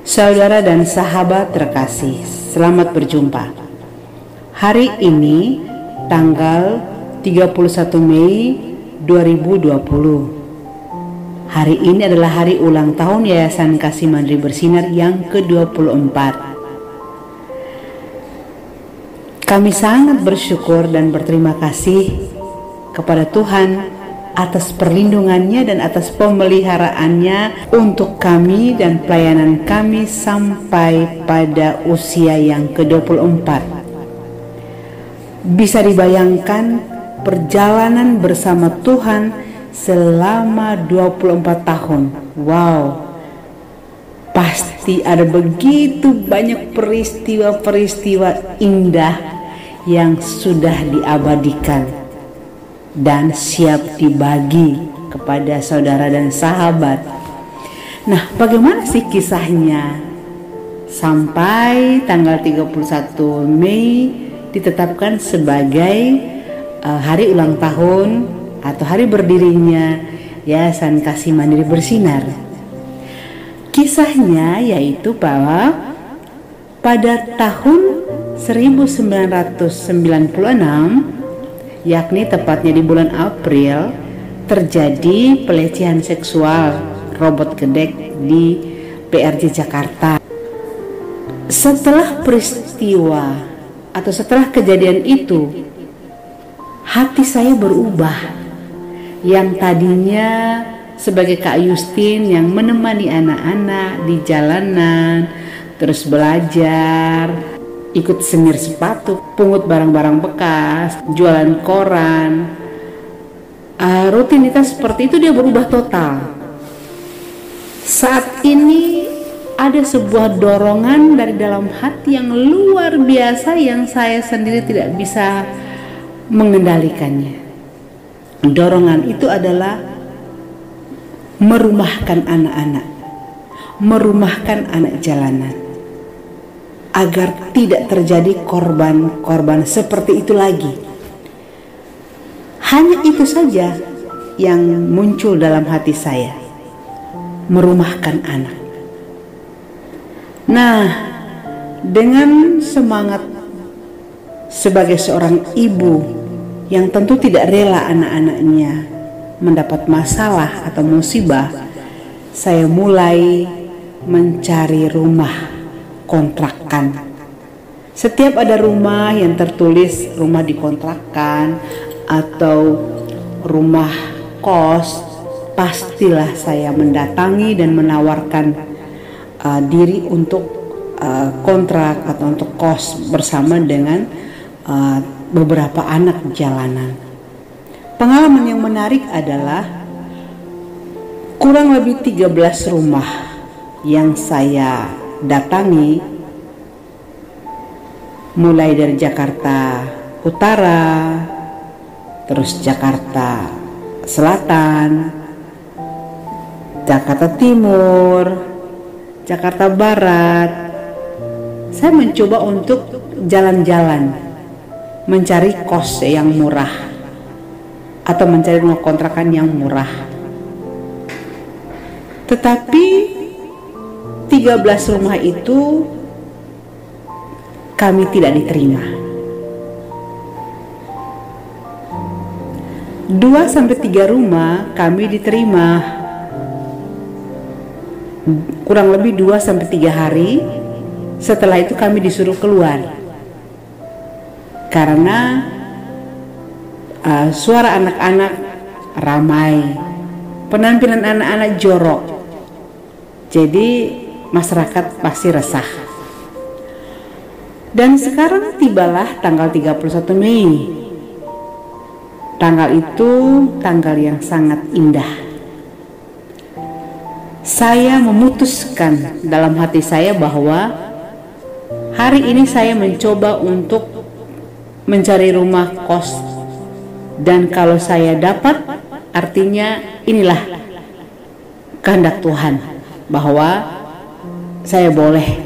Saudara dan sahabat terkasih, selamat berjumpa. Hari ini tanggal 31 Mei 2020. Hari ini adalah hari ulang tahun Yayasan Kasih Mandiri Bersinar yang ke-24. Kami sangat bersyukur dan berterima kasih kepada Tuhan atas perlindungannya dan atas pemeliharaannya untuk kami dan pelayanan kami sampai pada usia yang ke-24. Bisa dibayangkan perjalanan bersama Tuhan selama 24 tahun. Wow, pasti ada begitu banyak peristiwa-peristiwa indah yang sudah diabadikan dan siap dibagi kepada saudara dan sahabat. Nah, bagaimana sih kisahnya sampai tanggal 31 Mei ditetapkan sebagai hari ulang tahun atau hari berdirinya Yayasan Kasih Mandiri Bersinar? Kisahnya yaitu bahwa pada tahun 1996, yakni tepatnya di bulan April, terjadi pelecehan seksual robot gedek di PRJ Jakarta. Setelah peristiwa atau setelah kejadian itu, hati saya berubah. Yang tadinya sebagai Kak Yustin yang menemani anak-anak di jalanan, terus belajar, ikut semir sepatu, pungut barang-barang bekas, jualan koran, rutinitas seperti itu dia berubah total. Saat ini ada sebuah dorongan dari dalam hati yang luar biasa yang saya sendiri tidak bisa mengendalikannya. Dorongan itu adalah merumahkan anak-anak, merumahkan anak jalanan, agar tidak terjadi korban-korban seperti itu lagi. Hanya itu saja yang muncul dalam hati saya, merumahkan anak. Nah, dengan semangat sebagai seorang ibu yang tentu tidak rela anak-anaknya mendapat masalah atau musibah, saya mulai mencari rumah kontrakan. Setiap ada rumah yang tertulis rumah dikontrakan atau rumah kos, pastilah saya mendatangi dan menawarkan diri untuk kontrak atau untuk kos bersama dengan beberapa anak jalanan. Pengalaman yang menarik adalah kurang lebih 13 rumah yang saya datangi, mulai dari Jakarta Utara, terus Jakarta Selatan, Jakarta Timur, Jakarta Barat. Saya mencoba untuk jalan-jalan mencari kos yang murah atau mencari rumah kontrakan yang murah. Tetapi 13 rumah itu kami tidak diterima. 2-3 rumah kami diterima. Kurang lebih 2-3 hari. Setelah itu kami disuruh keluar karena suara anak-anak ramai, penampilan anak-anak jorok. Jadi masyarakat pasti resah. Dan sekarang tibalah tanggal 31 Mei. Tanggal itu tanggal yang sangat indah. Saya memutuskan dalam hati saya bahwa hari ini saya mencoba untuk mencari rumah kos. Dan kalau saya dapat, artinya inilah kehendak Tuhan bahwa saya boleh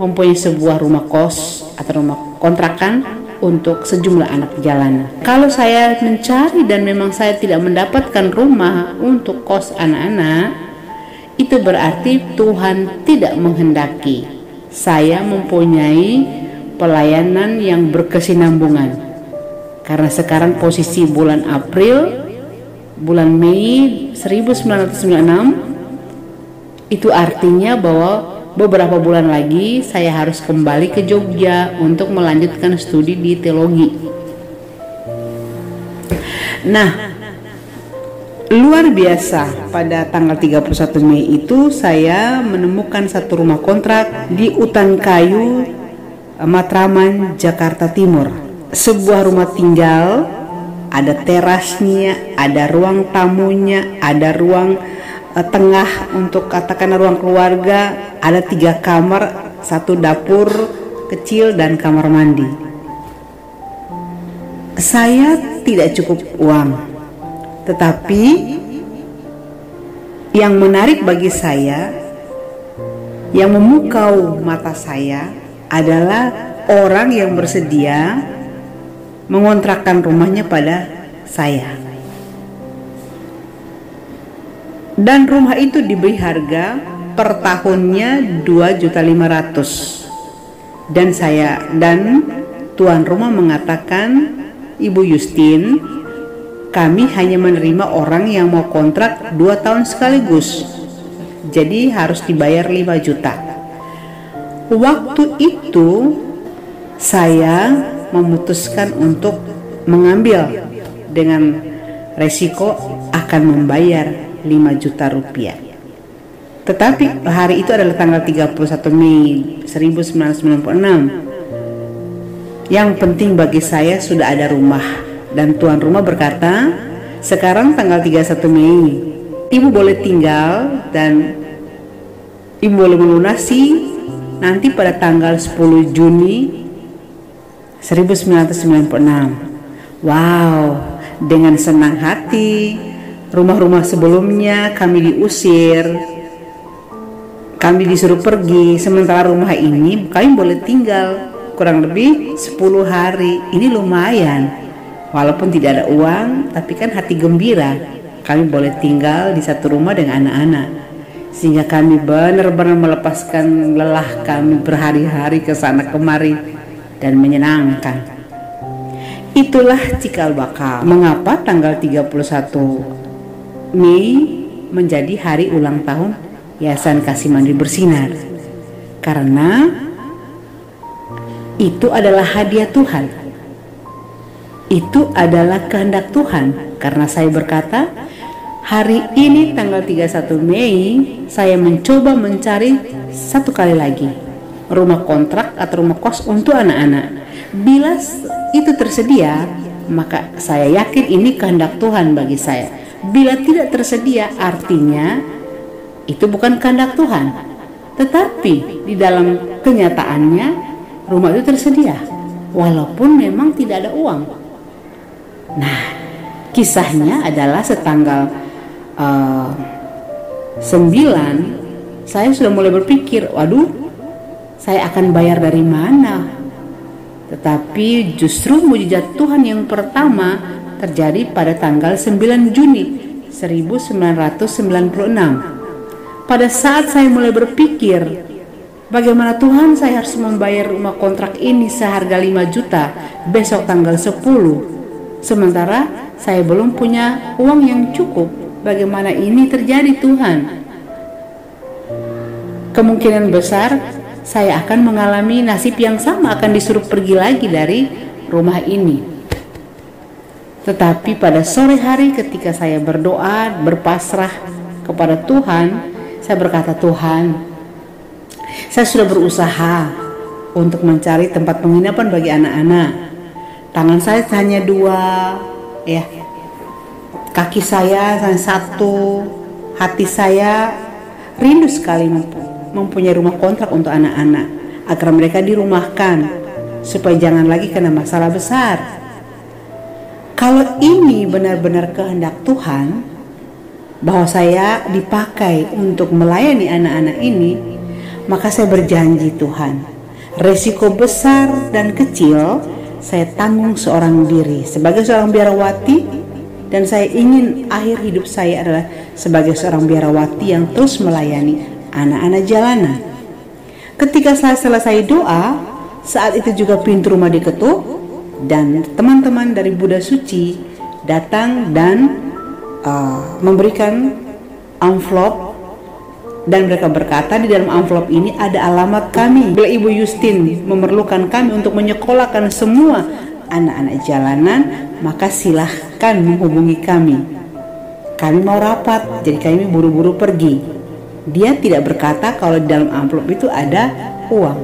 mempunyai sebuah rumah kos atau rumah kontrakan untuk sejumlah anak jalanan. Kalau saya mencari dan memang saya tidak mendapatkan rumah untuk kos anak-anak, itu berarti Tuhan tidak menghendaki saya mempunyai pelayanan yang berkesinambungan. Karena sekarang posisi bulan April, bulan Mei 1996, itu artinya bahwa beberapa bulan lagi saya harus kembali ke Jogja untuk melanjutkan studi di teologi. Nah, luar biasa, pada tanggal 31 Mei itu saya menemukan satu rumah kontrak di Utan Kayu, Matraman, Jakarta Timur. Sebuah rumah tinggal, ada terasnya, ada ruang tamunya, ada ruang tengah untuk katakan ruang keluarga, ada 3 kamar, 1 dapur kecil dan kamar mandi. Saya tidak cukup uang, tetapi yang menarik bagi saya, yang memukau mata saya adalah orang yang bersedia mengontrakkan rumahnya pada saya. Dan rumah itu diberi harga per tahunnya 2.500.000. Dan tuan rumah mengatakan, Ibu Justin, kami hanya menerima orang yang mau kontrak 2 tahun sekaligus, jadi harus dibayar 5 juta. Waktu itu saya memutuskan untuk mengambil dengan resiko akan membayar 5 juta rupiah. Tetapi hari itu adalah tanggal 31 Mei 1996. Yang penting bagi saya sudah ada rumah. Dan tuan rumah berkata, sekarang tanggal 31 Mei, ibu boleh tinggal dan ibu boleh melunasi nanti pada tanggal 10 Juni 1996. Wow, dengan senang hati. Rumah-rumah sebelumnya kami diusir, kami disuruh pergi, sementara rumah ini kami boleh tinggal kurang lebih 10 hari. Ini lumayan, walaupun tidak ada uang, tapi kan hati gembira. Kami boleh tinggal di satu rumah dengan anak-anak, sehingga kami benar-benar melepaskan lelah kami berhari-hari ke sana kemari dan menyenangkan. Itulah cikal bakal mengapa tanggal 31 Mei menjadi hari ulang tahun Yayasan Kasih Mandiri Bersinar, karena itu adalah hadiah Tuhan, itu adalah kehendak Tuhan. Karena saya berkata, hari ini tanggal 31 Mei saya mencoba mencari satu kali lagi rumah kontrak atau rumah kos untuk anak-anak. Bila itu tersedia, maka saya yakin ini kehendak Tuhan bagi saya. Bila tidak tersedia, artinya itu bukan kehendak Tuhan. Tetapi di dalam kenyataannya rumah itu tersedia, walaupun memang tidak ada uang. Nah, kisahnya adalah setanggal 9 saya sudah mulai berpikir, waduh, saya akan bayar dari mana? Tetapi justru mujizat Tuhan yang pertama terjadi pada tanggal 9 Juni 1996. Pada saat saya mulai berpikir, bagaimana Tuhan saya harus membayar rumah kontrak ini seharga 5 juta besok tanggal 10, sementara saya belum punya uang yang cukup. Bagaimana ini terjadi, Tuhan? Kemungkinan besar saya akan mengalami nasib yang sama, akan disuruh pergi lagi dari rumah ini. Tetapi pada sore hari ketika saya berdoa, berpasrah kepada Tuhan, saya berkata, Tuhan, saya sudah berusaha untuk mencari tempat penginapan bagi anak-anak. Tangan saya hanya 2, ya. Kaki saya hanya 1. Hati saya rindu sekali mempunyai rumah kontrak untuk anak-anak, agar mereka dirumahkan supaya jangan lagi kena masalah besar. Kalau ini benar-benar kehendak Tuhan, bahwa saya dipakai untuk melayani anak-anak ini, maka saya berjanji, Tuhan, resiko besar dan kecil saya tanggung seorang diri sebagai seorang biarawati dan saya ingin akhir hidup saya adalah sebagai seorang biarawati yang terus melayani anak-anak jalanan. Ketika saya selesai doa, saat itu juga pintu rumah diketuk dan teman-teman dari Buddha Suci datang dan memberikan amplop, dan mereka berkata di dalam amplop ini ada alamat kami. Bila Ibu Justin memerlukan kami untuk menyekolahkan semua anak-anak jalanan, maka silahkan menghubungi kami. Kami mau rapat, jadi kami buru-buru pergi. Dia tidak berkata kalau di dalam amplop itu ada uang.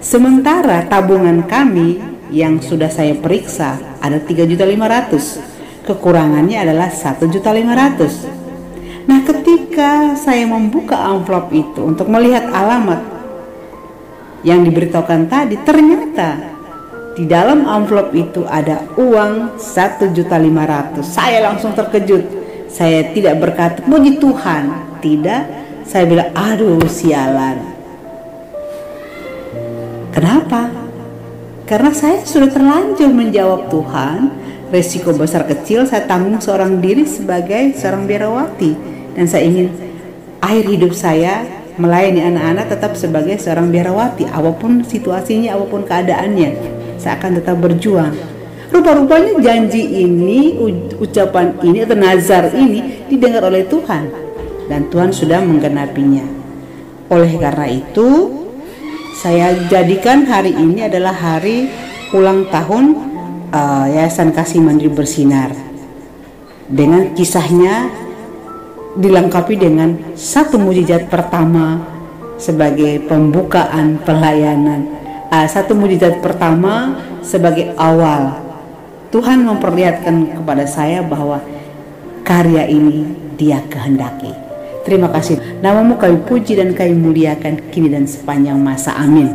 Sementara tabungan kami yang sudah saya periksa ada 3.500.000, kekurangannya adalah 1.500.000. Nah, ketika saya membuka amplop itu untuk melihat alamat yang diberitahukan tadi, ternyata di dalam amplop itu ada uang 1.500.000. Saya langsung terkejut. Saya tidak berkata puji Tuhan, tidak. Saya bilang aduh sialan. Kenapa? Karena saya sudah terlanjur menjawab Tuhan, resiko besar kecil saya tanggung seorang diri sebagai seorang biarawati, dan saya ingin akhir hidup saya melayani anak-anak tetap sebagai seorang biarawati, apapun situasinya, apapun keadaannya. Saya akan tetap berjuang. Rupa-rupanya janji ini, ucapan ini atau nazar ini didengar oleh Tuhan, dan Tuhan sudah menggenapinya. Oleh karena itu, saya jadikan hari ini adalah hari ulang tahun Yayasan Kasih Mandiri Bersinar, dengan kisahnya dilengkapi dengan satu mujizat pertama sebagai pembukaan pelayanan. Satu mujizat pertama sebagai awal. Tuhan memperlihatkan kepada saya bahwa karya ini Dia kehendaki. Terima kasih. Namamu kami puji dan kami muliakan kini dan sepanjang masa. Amin.